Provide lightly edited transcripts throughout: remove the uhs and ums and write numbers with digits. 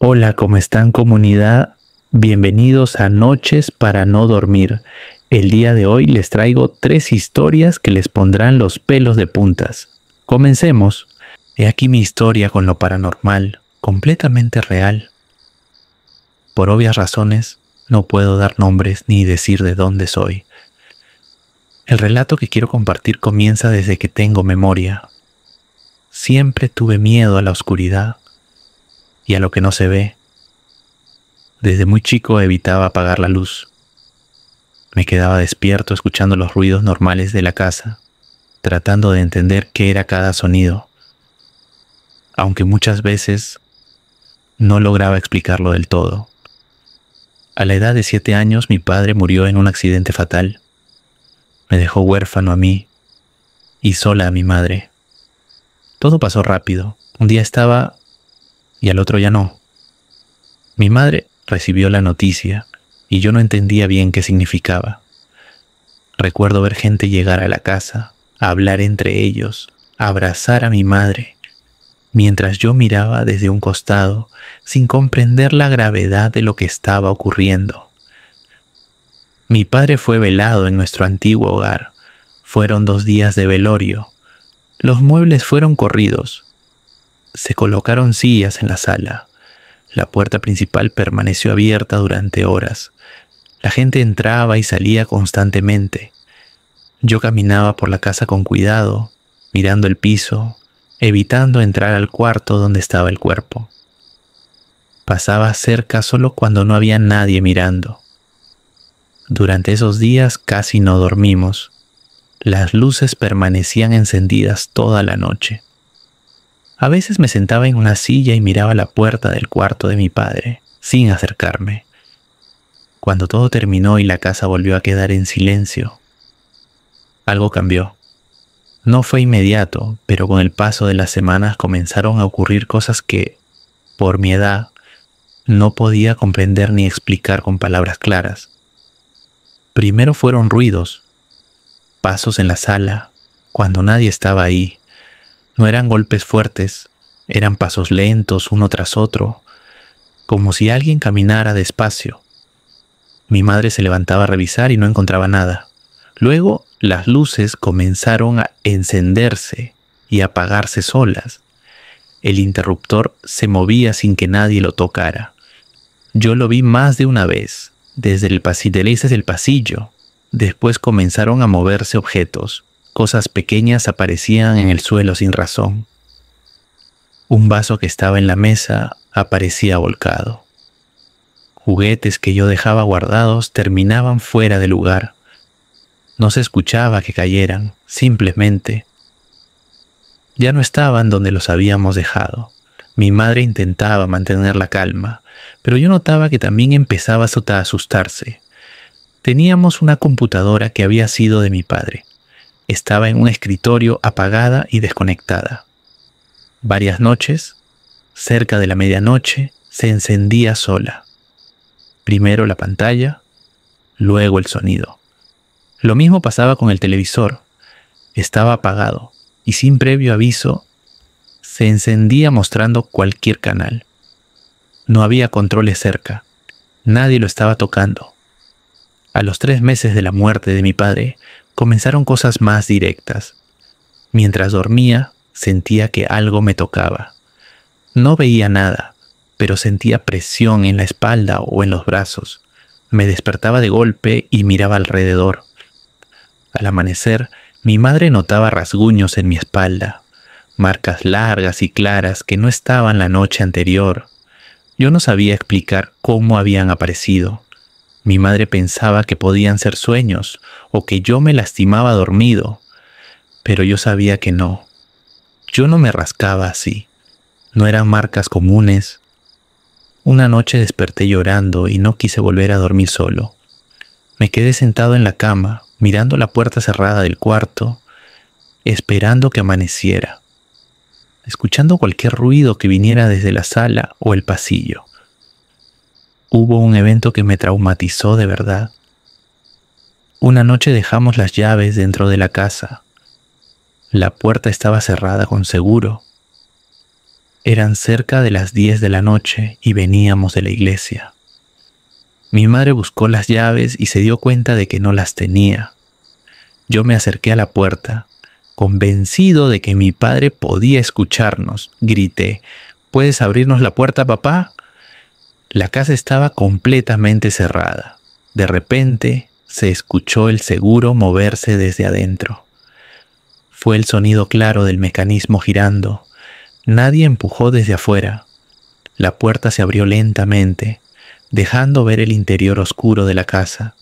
Hola, ¿cómo están, comunidad? Bienvenidos a Noches para no dormir. El día de hoy les traigo 3 historias que les pondrán los pelos de puntas. Comencemos. He aquí mi historia con lo paranormal, completamente real. Por obvias razones, no puedo dar nombres ni decir de dónde soy. El relato que quiero compartir comienza desde que tengo memoria. Siempre tuve miedo a la oscuridad y a lo que no se ve. Desde muy chico evitaba apagar la luz. Me quedaba despierto escuchando los ruidos normales de la casa, tratando de entender qué era cada sonido, aunque muchas veces no lograba explicarlo del todo. A la edad de 7 años mi padre murió en un accidente fatal. Me dejó huérfano a mí y sola a mi madre. Todo pasó rápido. Un día estaba y al otro ya no. Mi madre recibió la noticia y yo no entendía bien qué significaba. Recuerdo ver gente llegar a la casa, a hablar entre ellos, a abrazar a mi madre, mientras yo miraba desde un costado, sin comprender la gravedad de lo que estaba ocurriendo. Mi padre fue velado en nuestro antiguo hogar. Fueron 2 días de velorio. Los muebles fueron corridos. Se colocaron sillas en la sala. La puerta principal permaneció abierta durante horas. La gente entraba y salía constantemente. Yo caminaba por la casa con cuidado, mirando el piso, evitando entrar al cuarto donde estaba el cuerpo. Pasaba cerca solo cuando no había nadie mirando. Durante esos días casi no dormimos. Las luces permanecían encendidas toda la noche. A veces me sentaba en una silla y miraba la puerta del cuarto de mi padre, sin acercarme. Cuando todo terminó y la casa volvió a quedar en silencio, algo cambió. No fue inmediato, pero con el paso de las semanas comenzaron a ocurrir cosas que, por mi edad, no podía comprender ni explicar con palabras claras. Primero fueron ruidos, pasos en la sala, cuando nadie estaba ahí. No eran golpes fuertes, eran pasos lentos uno tras otro, como si alguien caminara despacio. Mi madre se levantaba a revisar y no encontraba nada. Luego las luces comenzaron a encenderse y apagarse solas. El interruptor se movía sin que nadie lo tocara. Yo lo vi más de una vez, desde el pasillo. Después comenzaron a moverse objetos. Cosas pequeñas aparecían en el suelo sin razón. Un vaso que estaba en la mesa aparecía volcado. Juguetes que yo dejaba guardados terminaban fuera de lugar. No se escuchaba que cayeran, simplemente. Ya no estaban donde los habíamos dejado. Mi madre intentaba mantener la calma, pero yo notaba que también empezaba a asustarse. Teníamos una computadora que había sido de mi padre. Estaba en un escritorio apagada y desconectada. Varias noches, cerca de la medianoche, se encendía sola. Primero la pantalla, luego el sonido. Lo mismo pasaba con el televisor. Estaba apagado y sin previo aviso, se encendía mostrando cualquier canal. No había controles cerca. Nadie lo estaba tocando. A los 3 meses de la muerte de mi padre, comenzaron cosas más directas. Mientras dormía, sentía que algo me tocaba. No veía nada, pero sentía presión en la espalda o en los brazos. Me despertaba de golpe y miraba alrededor. Al amanecer, mi madre notaba rasguños en mi espalda, marcas largas y claras que no estaban la noche anterior. Yo no sabía explicar cómo habían aparecido. Mi madre pensaba que podían ser sueños o que yo me lastimaba dormido, pero yo sabía que no. Yo no me rascaba así. No eran marcas comunes. Una noche desperté llorando y no quise volver a dormir solo. Me quedé sentado en la cama, mirando la puerta cerrada del cuarto, esperando que amaneciera, escuchando cualquier ruido que viniera desde la sala o el pasillo. Hubo un evento que me traumatizó de verdad. Una noche dejamos las llaves dentro de la casa. La puerta estaba cerrada con seguro. Eran cerca de las 10 de la noche y veníamos de la iglesia. Mi madre buscó las llaves y se dio cuenta de que no las tenía. Yo me acerqué a la puerta. Convencido de que mi padre podía escucharnos, grité: ¿puedes abrirnos la puerta, papá? La casa estaba completamente cerrada. De repente se escuchó el seguro moverse desde adentro. Fue el sonido claro del mecanismo girando. Nadie empujó desde afuera. La puerta se abrió lentamente, dejando ver el interior oscuro de la casa.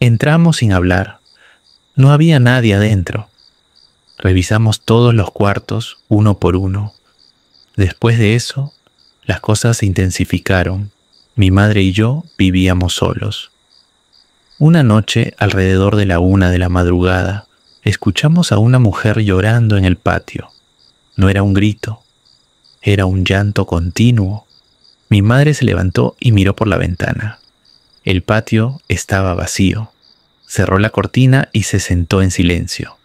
Entramos sin hablar. No había nadie adentro. Revisamos todos los cuartos, uno por uno. Después de eso, las cosas se intensificaron. Mi madre y yo vivíamos solos. Una noche, alrededor de la 1 de la madrugada, escuchamos a una mujer llorando en el patio. No era un grito, era un llanto continuo. Mi madre se levantó y miró por la ventana. El patio estaba vacío. Cerró la cortina y se sentó en silencio.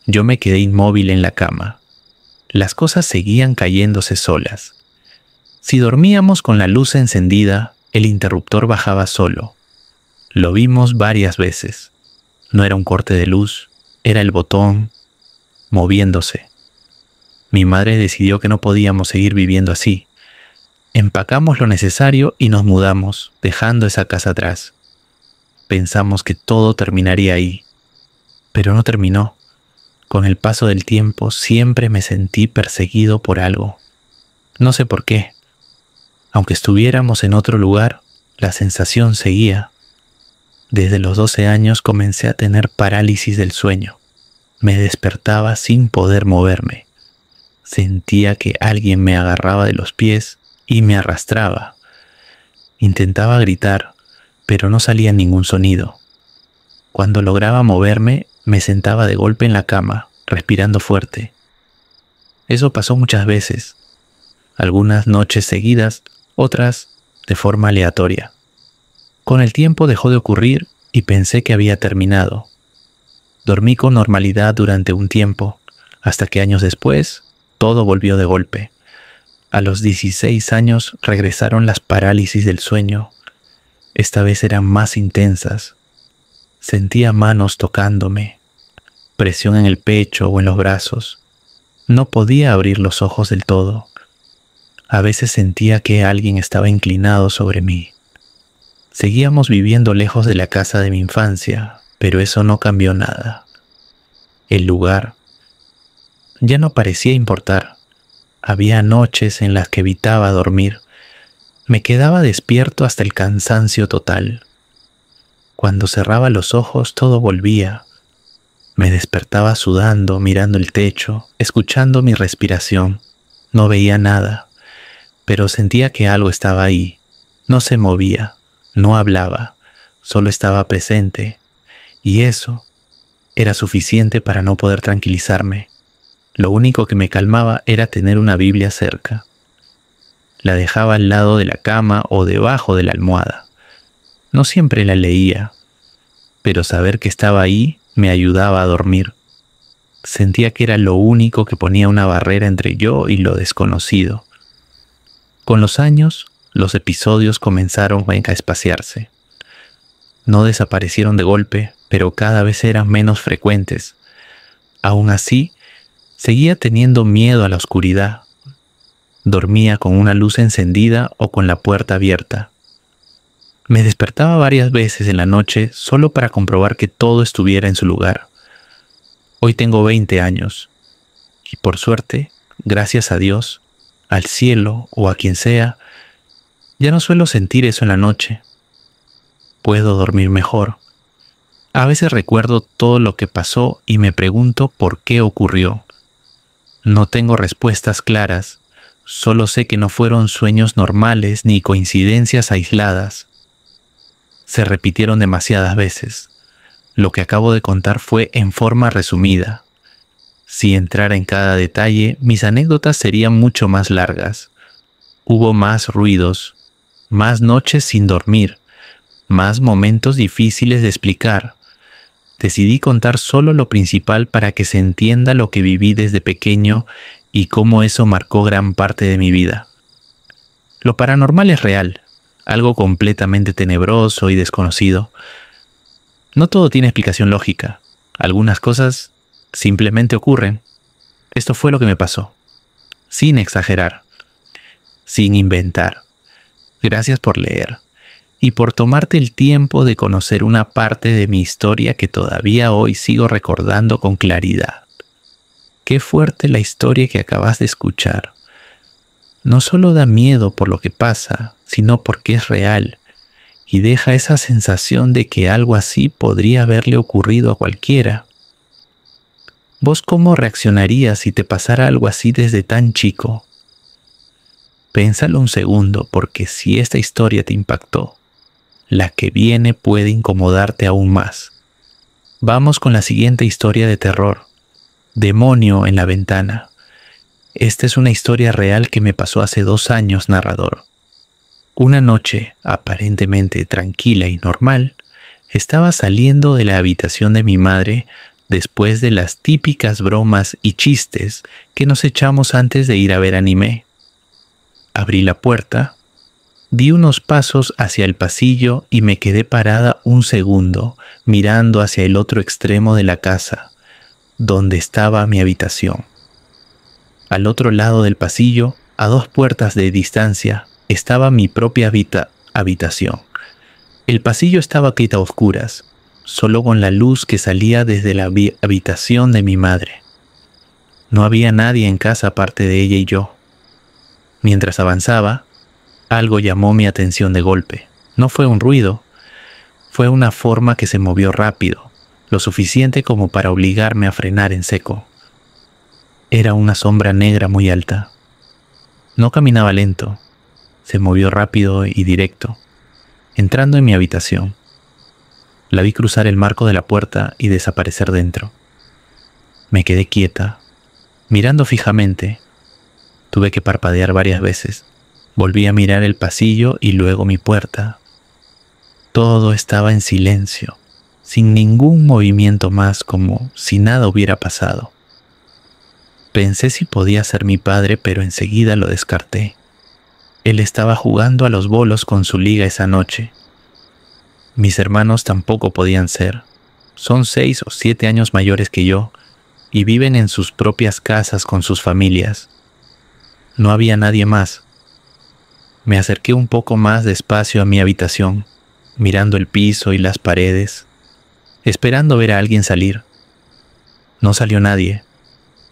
Yo me quedé inmóvil en la cama. Las cosas seguían cayéndose solas. Si dormíamos con la luz encendida, el interruptor bajaba solo. Lo vimos varias veces. No era un corte de luz, era el botón moviéndose. Mi madre decidió que no podíamos seguir viviendo así. Empacamos lo necesario y nos mudamos, dejando esa casa atrás. Pensamos que todo terminaría ahí, pero no terminó. Con el paso del tiempo siempre me sentí perseguido por algo. No sé por qué. Aunque estuviéramos en otro lugar, la sensación seguía. Desde los 12 años comencé a tener parálisis del sueño. Me despertaba sin poder moverme. Sentía que alguien me agarraba de los pies y me arrastraba. Intentaba gritar, pero no salía ningún sonido. Cuando lograba moverme, me sentaba de golpe en la cama, respirando fuerte. Eso pasó muchas veces, algunas noches seguidas, otras de forma aleatoria. Con el tiempo dejó de ocurrir y pensé que había terminado. Dormí con normalidad durante un tiempo, hasta que años después, todo volvió de golpe. A los 16 años regresaron las parálisis del sueño. Esta vez eran más intensas. Sentía manos tocándome, presión en el pecho o en los brazos. No podía abrir los ojos del todo. A veces sentía que alguien estaba inclinado sobre mí. Seguíamos viviendo lejos de la casa de mi infancia, pero eso no cambió nada. El lugar ya no parecía importar. Había noches en las que evitaba dormir. Me quedaba despierto hasta el cansancio total. Cuando cerraba los ojos todo volvía. Me despertaba sudando, mirando el techo, escuchando mi respiración. No veía nada, pero sentía que algo estaba ahí. No se movía, no hablaba, solo estaba presente. Y eso era suficiente para no poder tranquilizarme. Lo único que me calmaba era tener una Biblia cerca. La dejaba al lado de la cama o debajo de la almohada. No siempre la leía, pero saber que estaba ahí me ayudaba a dormir. Sentía que era lo único que ponía una barrera entre yo y lo desconocido. Con los años, los episodios comenzaron a espaciarse. No desaparecieron de golpe, pero cada vez eran menos frecuentes. Aún así, seguía teniendo miedo a la oscuridad. Dormía con una luz encendida o con la puerta abierta. Me despertaba varias veces en la noche solo para comprobar que todo estuviera en su lugar. Hoy tengo 20 años y por suerte, gracias a Dios, al cielo o a quien sea, ya no suelo sentir eso en la noche. Puedo dormir mejor. A veces recuerdo todo lo que pasó y me pregunto por qué ocurrió. No tengo respuestas claras, solo sé que no fueron sueños normales ni coincidencias aisladas. Se repitieron demasiadas veces. Lo que acabo de contar fue en forma resumida. Si entrara en cada detalle, mis anécdotas serían mucho más largas. Hubo más ruidos, más noches sin dormir, más momentos difíciles de explicar. Decidí contar solo lo principal para que se entienda lo que viví desde pequeño y cómo eso marcó gran parte de mi vida. Lo paranormal es real, algo completamente tenebroso y desconocido. No todo tiene explicación lógica. Algunas cosas simplemente ocurren. Esto fue lo que me pasó. Sin exagerar. Sin inventar. Gracias por leer. Y por tomarte el tiempo de conocer una parte de mi historia que todavía hoy sigo recordando con claridad. Qué fuerte la historia que acabas de escuchar. No solo da miedo por lo que pasa, sino porque es real. Y deja esa sensación de que algo así podría haberle ocurrido a cualquiera. ¿Vos cómo reaccionarías si te pasara algo así desde tan chico? Pénsalo un segundo, porque si esta historia te impactó, la que viene puede incomodarte aún más. Vamos con la siguiente historia de terror. Demonio en la ventana. Esta es una historia real que me pasó hace 2 años, narrador. Una noche, aparentemente tranquila y normal, estaba saliendo de la habitación de mi madre después de las típicas bromas y chistes que nos echamos antes de ir a ver anime. Abrí la puerta, di unos pasos hacia el pasillo y me quedé parada un segundo, mirando hacia el otro extremo de la casa, donde estaba mi habitación. Al otro lado del pasillo, a 2 puertas de distancia, estaba mi propia habitación. El pasillo estaba quieto a oscuras, solo con la luz que salía desde la habitación de mi madre. No había nadie en casa aparte de ella y yo. Mientras avanzaba, algo llamó mi atención de golpe. No fue un ruido, fue una forma que se movió rápido, lo suficiente como para obligarme a frenar en seco. Era una sombra negra muy alta. No caminaba lento, se movió rápido y directo, entrando en mi habitación. La vi cruzar el marco de la puerta y desaparecer dentro. Me quedé quieta, mirando fijamente. Tuve que parpadear varias veces. Volví a mirar el pasillo y luego mi puerta. Todo estaba en silencio, sin ningún movimiento más, como si nada hubiera pasado. Pensé si podía ser mi padre, pero enseguida lo descarté. Él estaba jugando a los bolos con su liga esa noche. Mis hermanos tampoco podían ser. Son 6 o 7 años mayores que yo y viven en sus propias casas con sus familias. No había nadie más. Me acerqué un poco más despacio a mi habitación, mirando el piso y las paredes, esperando ver a alguien salir. No salió nadie.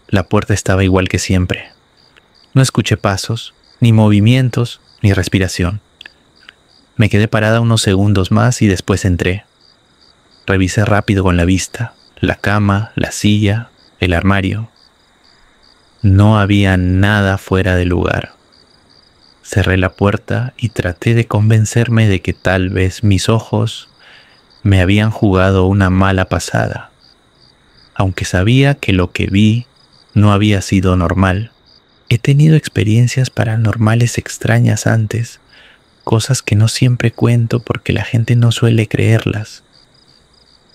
La puerta estaba igual que siempre. No escuché pasos, ni movimientos, ni respiración. Me quedé parada unos segundos más y después entré. Revisé rápido con la vista, la cama, la silla, el armario. No había nada fuera de lugar. Cerré la puerta y traté de convencerme de que tal vez mis ojos me habían jugado una mala pasada, aunque sabía que lo que vi no había sido normal. He tenido experiencias paranormales extrañas antes, cosas que no siempre cuento porque la gente no suele creerlas.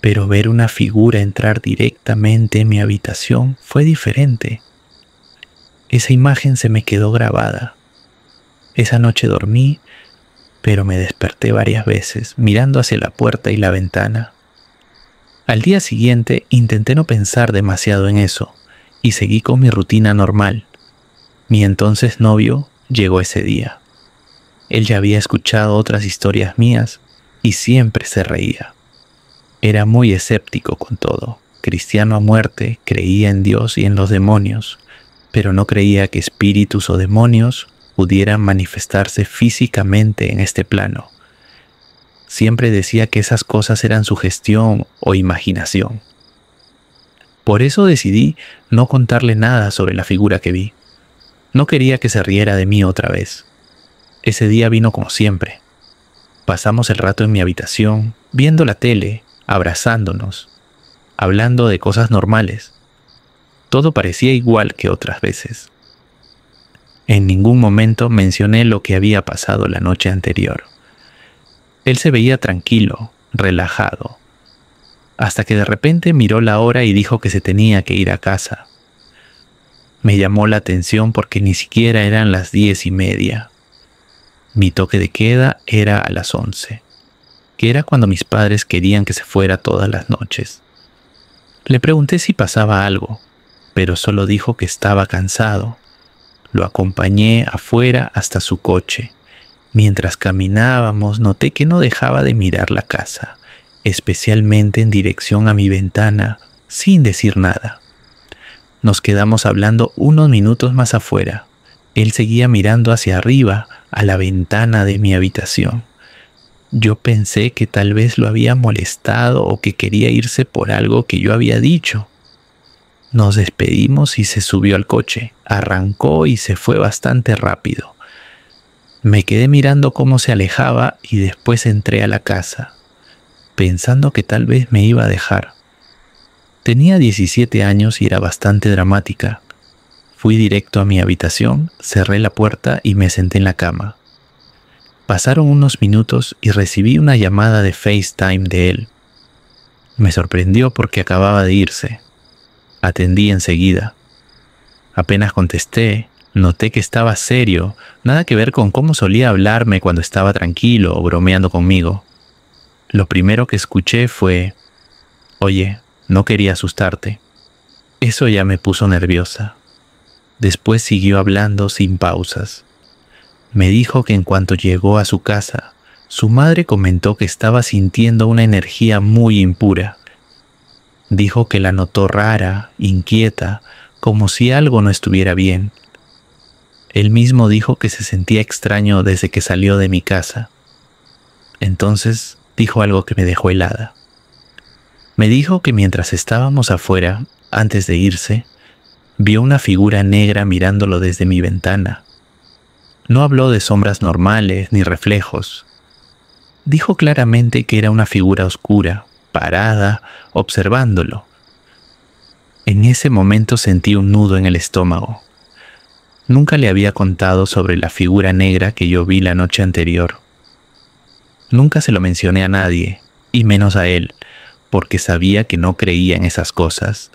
Pero ver una figura entrar directamente en mi habitación fue diferente. Esa imagen se me quedó grabada. Esa noche dormí, pero me desperté varias veces, mirando hacia la puerta y la ventana. Al día siguiente intenté no pensar demasiado en eso, y seguí con mi rutina normal. Mi entonces novio llegó ese día. Él ya había escuchado otras historias mías, y siempre se reía. Era muy escéptico con todo, cristiano a muerte, creía en Dios y en los demonios, pero no creía que espíritus o demonios pudieran manifestarse físicamente en este plano. Siempre decía que esas cosas eran sugestión o imaginación. Por eso decidí no contarle nada sobre la figura que vi. No quería que se riera de mí otra vez. Ese día vino como siempre. Pasamos el rato en mi habitación, viendo la tele, abrazándonos, hablando de cosas normales. Todo parecía igual que otras veces. En ningún momento mencioné lo que había pasado la noche anterior. Él se veía tranquilo, relajado, hasta que de repente miró la hora y dijo que se tenía que ir a casa. Me llamó la atención porque ni siquiera eran las 10:30. Mi toque de queda era a las 11, que era cuando mis padres querían que se fuera todas las noches. Le pregunté si pasaba algo, pero solo dijo que estaba cansado. Lo acompañé afuera hasta su coche. Mientras caminábamos, noté que no dejaba de mirar la casa, especialmente en dirección a mi ventana, sin decir nada. Nos quedamos hablando unos minutos más afuera. Él seguía mirando hacia arriba, a la ventana de mi habitación. Yo pensé que tal vez lo había molestado o que quería irse por algo que yo había dicho. Nos despedimos y se subió al coche, arrancó y se fue bastante rápido. Me quedé mirando cómo se alejaba y después entré a la casa, pensando que tal vez me iba a dejar. Tenía 17 años y era bastante dramática. Fui directo a mi habitación, cerré la puerta y me senté en la cama. Pasaron unos minutos y recibí una llamada de FaceTime de él. Me sorprendió porque acababa de irse. Atendí enseguida. Apenas contesté, noté que estaba serio, nada que ver con cómo solía hablarme cuando estaba tranquilo o bromeando conmigo. Lo primero que escuché fue: «Oye, no quería asustarte». Eso ya me puso nerviosa. Después siguió hablando sin pausas. Me dijo que en cuanto llegó a su casa, su madre comentó que estaba sintiendo una energía muy impura. Dijo que la notó rara, inquieta, como si algo no estuviera bien. Él mismo dijo que se sentía extraño desde que salió de mi casa. Entonces dijo algo que me dejó helada. Me dijo que mientras estábamos afuera, antes de irse, vio una figura negra mirándolo desde mi ventana. No habló de sombras normales ni reflejos. Dijo claramente que era una figura oscura, parada, observándolo. En ese momento sentí un nudo en el estómago. Nunca le había contado sobre la figura negra que yo vi la noche anterior. Nunca se lo mencioné a nadie, y menos a él, porque sabía que no creía en esas cosas.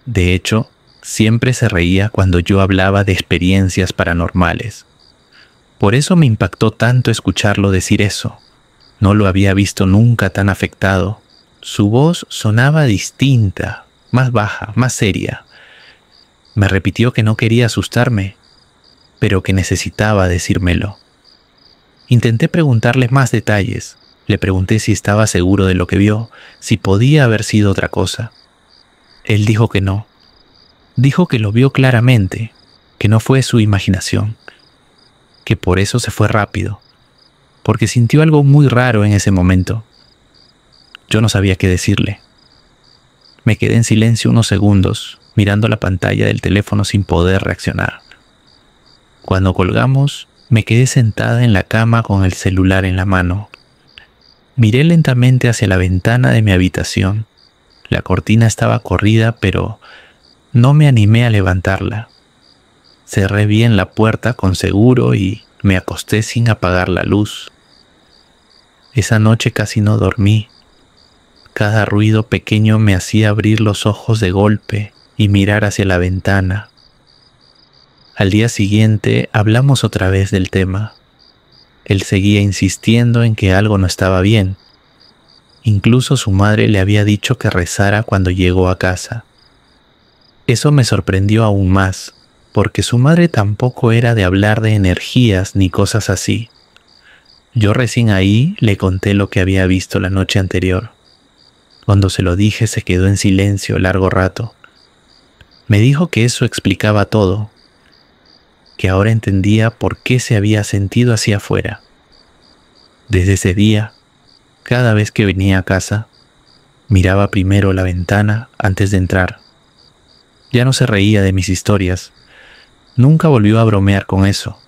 De hecho, siempre se reía cuando yo hablaba de experiencias paranormales. Por eso me impactó tanto escucharlo decir eso. No lo había visto nunca tan afectado. Su voz sonaba distinta, más baja, más seria. Me repitió que no quería asustarme, pero que necesitaba decírmelo. Intenté preguntarle más detalles. Le pregunté si estaba seguro de lo que vio, si podía haber sido otra cosa. Él dijo que no. Dijo que lo vio claramente, que no fue su imaginación, que por eso se fue rápido, porque sintió algo muy raro en ese momento. Yo no sabía qué decirle. Me quedé en silencio unos segundos, mirando la pantalla del teléfono sin poder reaccionar. Cuando colgamos, me quedé sentada en la cama con el celular en la mano. Miré lentamente hacia la ventana de mi habitación. La cortina estaba corrida, pero no me animé a levantarla. Cerré bien la puerta con seguro y me acosté sin apagar la luz. Esa noche casi no dormí. Cada ruido pequeño me hacía abrir los ojos de golpe y mirar hacia la ventana. Al día siguiente hablamos otra vez del tema. Él seguía insistiendo en que algo no estaba bien. Incluso su madre le había dicho que rezara cuando llegó a casa. Eso me sorprendió aún más, porque su madre tampoco era de hablar de energías ni cosas así. Yo recién ahí le conté lo que había visto la noche anterior. Cuando se lo dije se quedó en silencio largo rato. Me dijo que eso explicaba todo, que ahora entendía por qué se había sentido así afuera. Desde ese día, cada vez que venía a casa, miraba primero la ventana antes de entrar. Ya no se reía de mis historias. Nunca volvió a bromear con eso.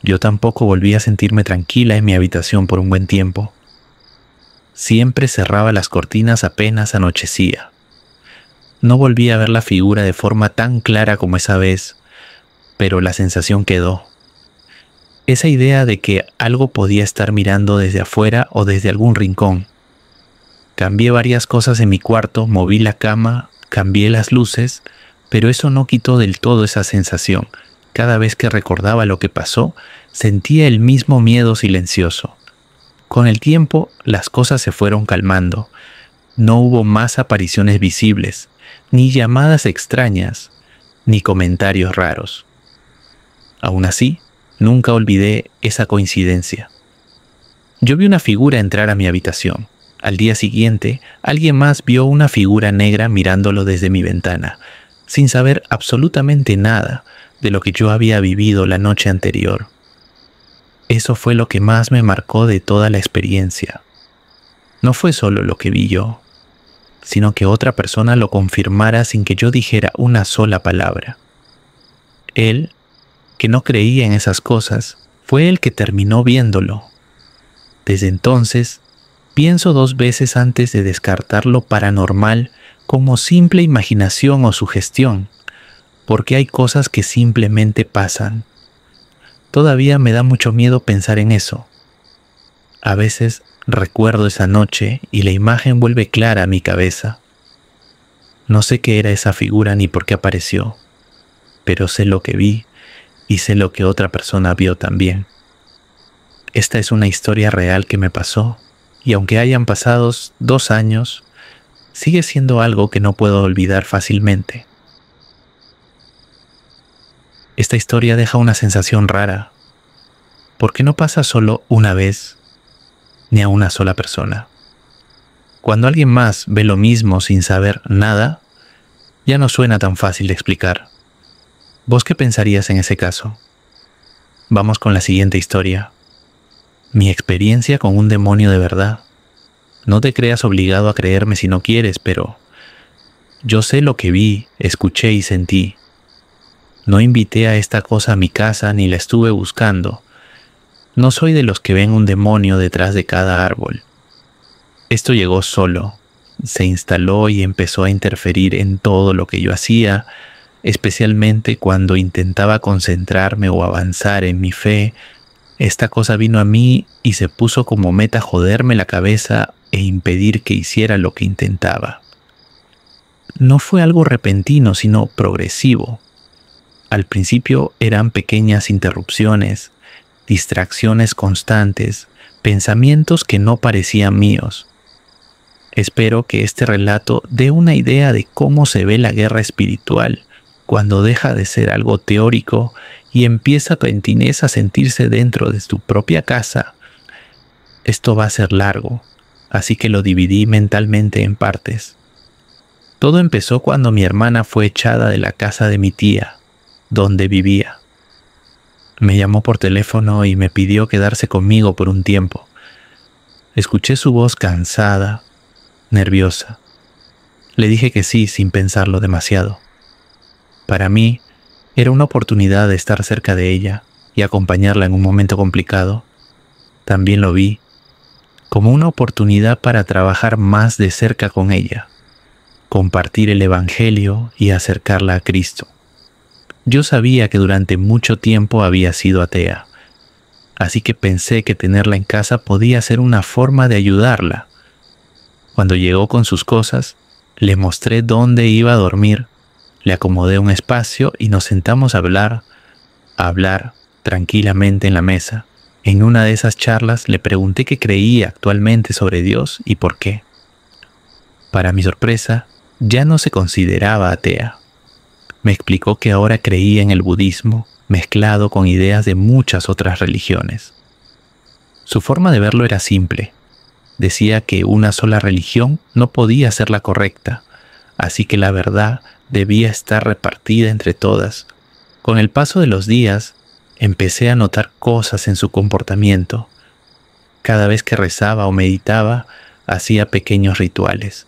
Yo tampoco volví a sentirme tranquila en mi habitación por un buen tiempo. Siempre cerraba las cortinas apenas anochecía. No volví a ver la figura de forma tan clara como esa vez, pero la sensación quedó. Esa idea de que algo podía estar mirando desde afuera o desde algún rincón. Cambié varias cosas en mi cuarto, moví la cama, cambié las luces, Pero eso no quitó del todo esa sensación. Cada vez que recordaba lo que pasó, sentía el mismo miedo silencioso. Con el tiempo, las cosas se fueron calmando. No hubo más apariciones visibles, ni llamadas extrañas, ni comentarios raros. Aún así, nunca olvidé esa coincidencia. Yo vi una figura entrar a mi habitación. Al día siguiente, alguien más vio una figura negra mirándolo desde mi ventana, sin saber absolutamente nada de lo que yo había vivido la noche anterior. Eso fue lo que más me marcó de toda la experiencia. No fue solo lo que vi yo, sino que otra persona lo confirmara sin que yo dijera una sola palabra. Él, que no creía en esas cosas, fue el que terminó viéndolo. Desde entonces, pienso 2 veces antes de descartar lo paranormal como simple imaginación o sugestión, porque hay cosas que simplemente pasan. Todavía me da mucho miedo pensar en eso. A veces recuerdo esa noche y la imagen vuelve clara a mi cabeza. No sé qué era esa figura ni por qué apareció, pero sé lo que vi y sé lo que otra persona vio también. Esta es una historia real que me pasó, y aunque hayan pasado 2 años, sigue siendo algo que no puedo olvidar fácilmente. Esta historia deja una sensación rara, porque no pasa solo una vez, ni a una sola persona. Cuando alguien más ve lo mismo sin saber nada, ya no suena tan fácil de explicar. ¿Vos qué pensarías en ese caso? Vamos con la siguiente historia. Mi experiencia con un demonio de verdad. No te creas obligado a creerme si no quieres, pero yo sé lo que vi, escuché y sentí. No invité a esta cosa a mi casa ni la estuve buscando. No soy de los que ven un demonio detrás de cada árbol. Esto llegó solo, se instaló y empezó a interferir en todo lo que yo hacía, especialmente cuando intentaba concentrarme o avanzar en mi fe. Esta cosa vino a mí y se puso como meta joderme la cabeza e impedir que hiciera lo que intentaba. No fue algo repentino, sino progresivo. Al principio eran pequeñas interrupciones, distracciones constantes, pensamientos que no parecían míos. Espero que este relato dé una idea de cómo se ve la guerra espiritual cuando deja de ser algo teórico y empieza Pentinés a sentirse dentro de su propia casa. Esto va a ser largo, así que lo dividí mentalmente en partes. Todo empezó cuando mi hermana fue echada de la casa de mi tía, donde vivía. Me llamó por teléfono y me pidió quedarse conmigo por un tiempo. Escuché su voz cansada, nerviosa. Le dije que sí sin pensarlo demasiado. Para mí, era una oportunidad de estar cerca de ella y acompañarla en un momento complicado. También lo vi como una oportunidad para trabajar más de cerca con ella, compartir el Evangelio y acercarla a Cristo. Yo sabía que durante mucho tiempo había sido atea, así que pensé que tenerla en casa podía ser una forma de ayudarla. Cuando llegó con sus cosas, le mostré dónde iba a dormir, le acomodé un espacio y nos sentamos a hablar tranquilamente en la mesa. En una de esas charlas le pregunté qué creía actualmente sobre Dios y por qué. Para mi sorpresa, ya no se consideraba atea. Me explicó que ahora creía en el budismo, mezclado con ideas de muchas otras religiones. Su forma de verlo era simple. Decía que una sola religión no podía ser la correcta, así que la verdad debía estar repartida entre todas. Con el paso de los días, empecé a notar cosas en su comportamiento. Cada vez que rezaba o meditaba, hacía pequeños rituales.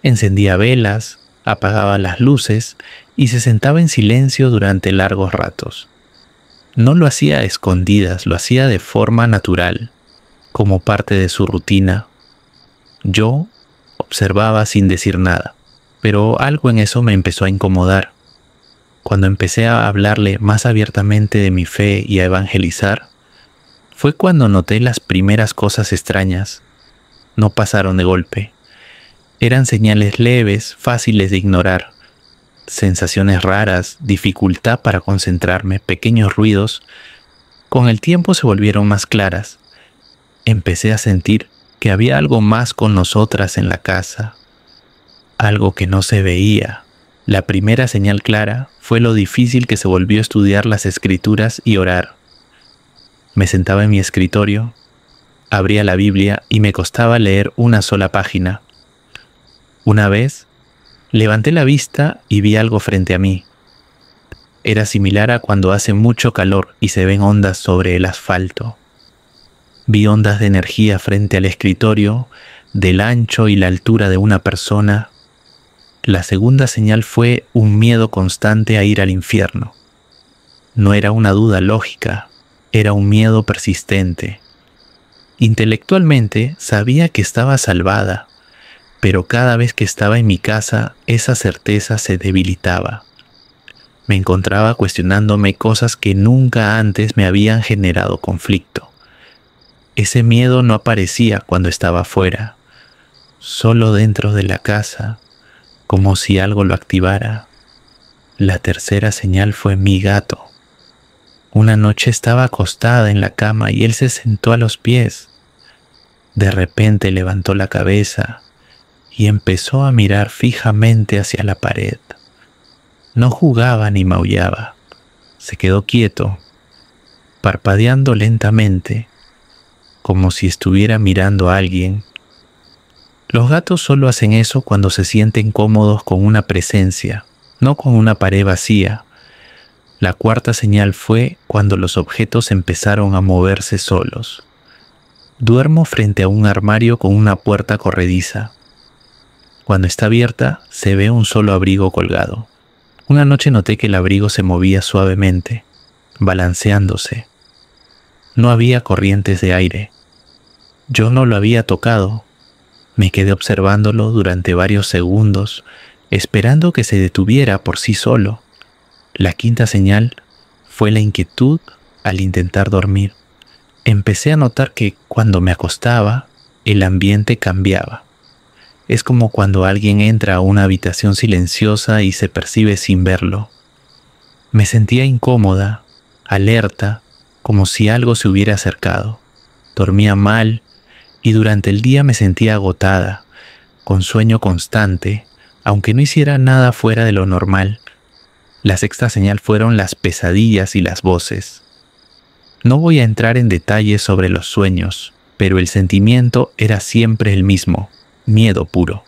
Encendía velas, apagaba las luces y se sentaba en silencio durante largos ratos. No lo hacía a escondidas, lo hacía de forma natural, como parte de su rutina. Yo observaba sin decir nada, pero algo en eso me empezó a incomodar. Cuando empecé a hablarle más abiertamente de mi fe y a evangelizar, fue cuando noté las primeras cosas extrañas. No pasaron de golpe. Eran señales leves, fáciles de ignorar. sensaciones raras, dificultad para concentrarme, pequeños ruidos, con el tiempo se volvieron más claras. Empecé a sentir que había algo más con nosotras en la casa, algo que no se veía. La primera señal clara fue lo difícil que se volvió estudiar las escrituras y orar. Me sentaba en mi escritorio, abría la Biblia y me costaba leer una sola página. Una vez, levanté la vista y vi algo frente a mí. Era similar a cuando hace mucho calor y se ven ondas sobre el asfalto. Vi ondas de energía frente al escritorio, del ancho y la altura de una persona. La segunda señal fue un miedo constante a ir al infierno. No era una duda lógica, era un miedo persistente. Intelectualmente sabía que estaba salvada, pero cada vez que estaba en mi casa, esa certeza se debilitaba. Me encontraba cuestionándome cosas que nunca antes me habían generado conflicto. Ese miedo no aparecía cuando estaba fuera, solo dentro de la casa, como si algo lo activara. La tercera señal fue mi gato. Una noche estaba acostada en la cama y él se sentó a los pies. De repente levantó la cabeza y empezó a mirar fijamente hacia la pared. No jugaba ni maullaba. Se quedó quieto, parpadeando lentamente, como si estuviera mirando a alguien. Los gatos solo hacen eso cuando se sienten cómodos con una presencia, no con una pared vacía. La cuarta señal fue cuando los objetos empezaron a moverse solos. Duermo frente a un armario con una puerta corrediza. Cuando está abierta, se ve un solo abrigo colgado. Una noche noté que el abrigo se movía suavemente, balanceándose. No había corrientes de aire. Yo no lo había tocado. Me quedé observándolo durante varios segundos, esperando que se detuviera por sí solo. La quinta señal fue la inquietud al intentar dormir. Empecé a notar que cuando me acostaba, el ambiente cambiaba. Es como cuando alguien entra a una habitación silenciosa y se percibe sin verlo. Me sentía incómoda, alerta, como si algo se hubiera acercado. Dormía mal y durante el día me sentía agotada, con sueño constante, aunque no hiciera nada fuera de lo normal. La sexta señal fueron las pesadillas y las voces. No voy a entrar en detalles sobre los sueños, pero el sentimiento era siempre el mismo, miedo puro.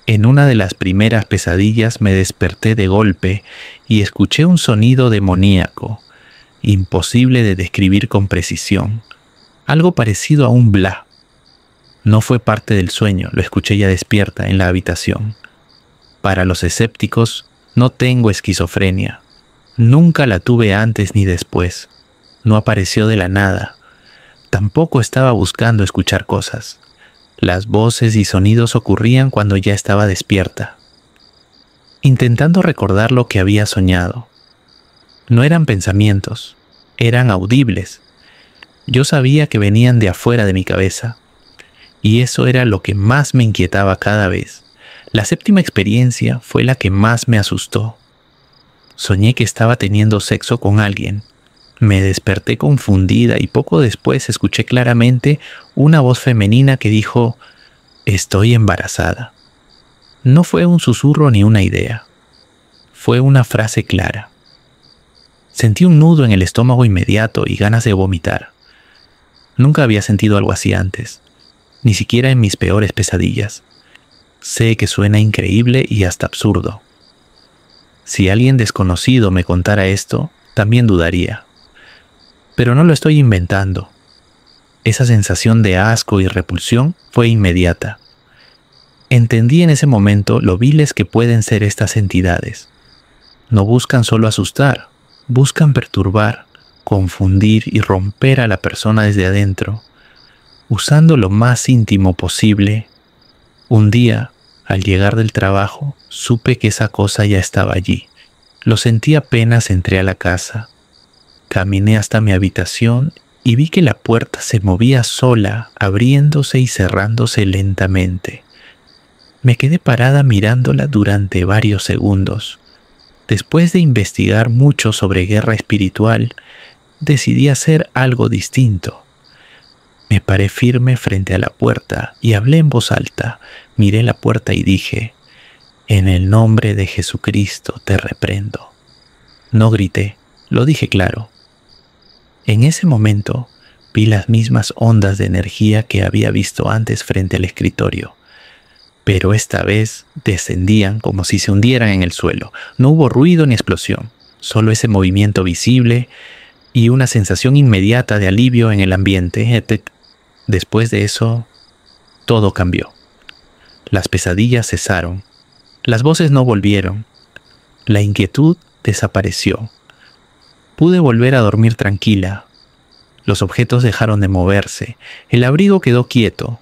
En una de las primeras pesadillas me desperté de golpe y escuché un sonido demoníaco, imposible de describir con precisión, algo parecido a un bla. No fue parte del sueño, lo escuché ya despierta en la habitación. Para los escépticos, no tengo esquizofrenia. Nunca la tuve antes ni después. No apareció de la nada. Tampoco estaba buscando escuchar cosas. Las voces y sonidos ocurrían cuando ya estaba despierta, intentando recordar lo que había soñado. No eran pensamientos, eran audibles. Yo sabía que venían de afuera de mi cabeza, y eso era lo que más me inquietaba cada vez. La séptima experiencia fue la que más me asustó. Soñé que estaba teniendo sexo con alguien. Me desperté confundida y poco después escuché claramente una voz femenina que dijo: «Estoy embarazada». No fue un susurro ni una idea. Fue una frase clara. Sentí un nudo en el estómago inmediato y ganas de vomitar. Nunca había sentido algo así antes, ni siquiera en mis peores pesadillas. Sé que suena increíble y hasta absurdo. Si alguien desconocido me contara esto, también dudaría. Pero no lo estoy inventando. Esa sensación de asco y repulsión fue inmediata. Entendí en ese momento lo viles que pueden ser estas entidades. No buscan solo asustar, buscan perturbar, confundir y romper a la persona desde adentro, usando lo más íntimo posible. Un día, al llegar del trabajo, supe que esa cosa ya estaba allí. Lo sentí apenas entré a la casa. Caminé hasta mi habitación y vi que la puerta se movía sola, abriéndose y cerrándose lentamente. Me quedé parada mirándola durante varios segundos. Después de investigar mucho sobre guerra espiritual, decidí hacer algo distinto. Me paré firme frente a la puerta y hablé en voz alta. Miré la puerta y dije, en el nombre de Jesucristo te reprendo. No grité, lo dije claro. En ese momento vi las mismas ondas de energía que había visto antes frente al escritorio, pero esta vez descendían como si se hundieran en el suelo. No hubo ruido ni explosión, solo ese movimiento visible y una sensación inmediata de alivio en el ambiente. Después de eso, todo cambió. Las pesadillas cesaron, las voces no volvieron, la inquietud desapareció. Pude volver a dormir tranquila. Los objetos dejaron de moverse, el abrigo quedó quieto.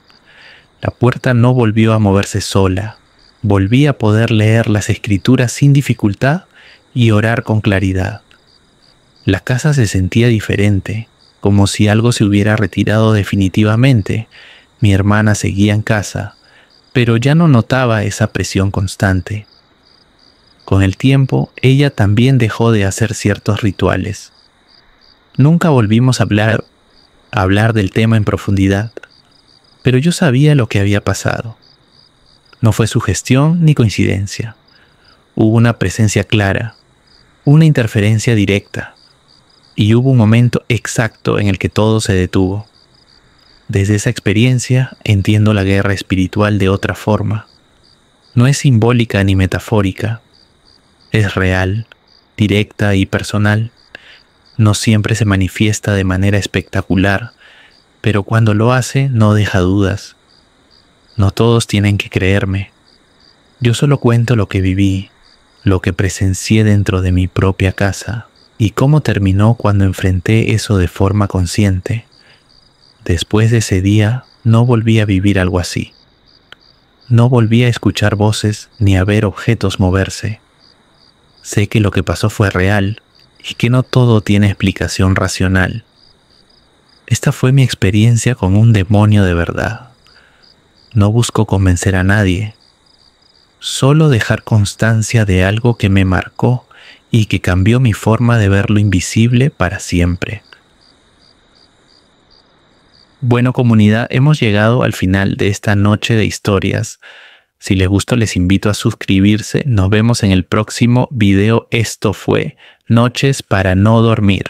La puerta no volvió a moverse sola. Volví a poder leer las escrituras sin dificultad y orar con claridad. La casa se sentía diferente, como si algo se hubiera retirado definitivamente. Mi hermana seguía en casa, pero ya no notaba esa presión constante. Con el tiempo, ella también dejó de hacer ciertos rituales. Nunca volvimos a hablar del tema en profundidad, pero yo sabía lo que había pasado. No fue sugestión ni coincidencia. Hubo una presencia clara, una interferencia directa, y hubo un momento exacto en el que todo se detuvo. Desde esa experiencia entiendo la guerra espiritual de otra forma. No es simbólica ni metafórica. Es real, directa y personal. No siempre se manifiesta de manera espectacular, pero cuando lo hace no deja dudas. No todos tienen que creerme. Yo solo cuento lo que viví, lo que presencié dentro de mi propia casa y cómo terminó cuando enfrenté eso de forma consciente. Después de ese día no volví a vivir algo así. No volví a escuchar voces ni a ver objetos moverse. Sé que lo que pasó fue real y que no todo tiene explicación racional. Esta fue mi experiencia con un demonio de verdad. No busco convencer a nadie, solo dejar constancia de algo que me marcó y que cambió mi forma de ver lo invisible para siempre. Bueno, comunidad, hemos llegado al final de esta noche de historias. Si les gustó, les invito a suscribirse. Nos vemos en el próximo video. Esto fue Noches para no dormir.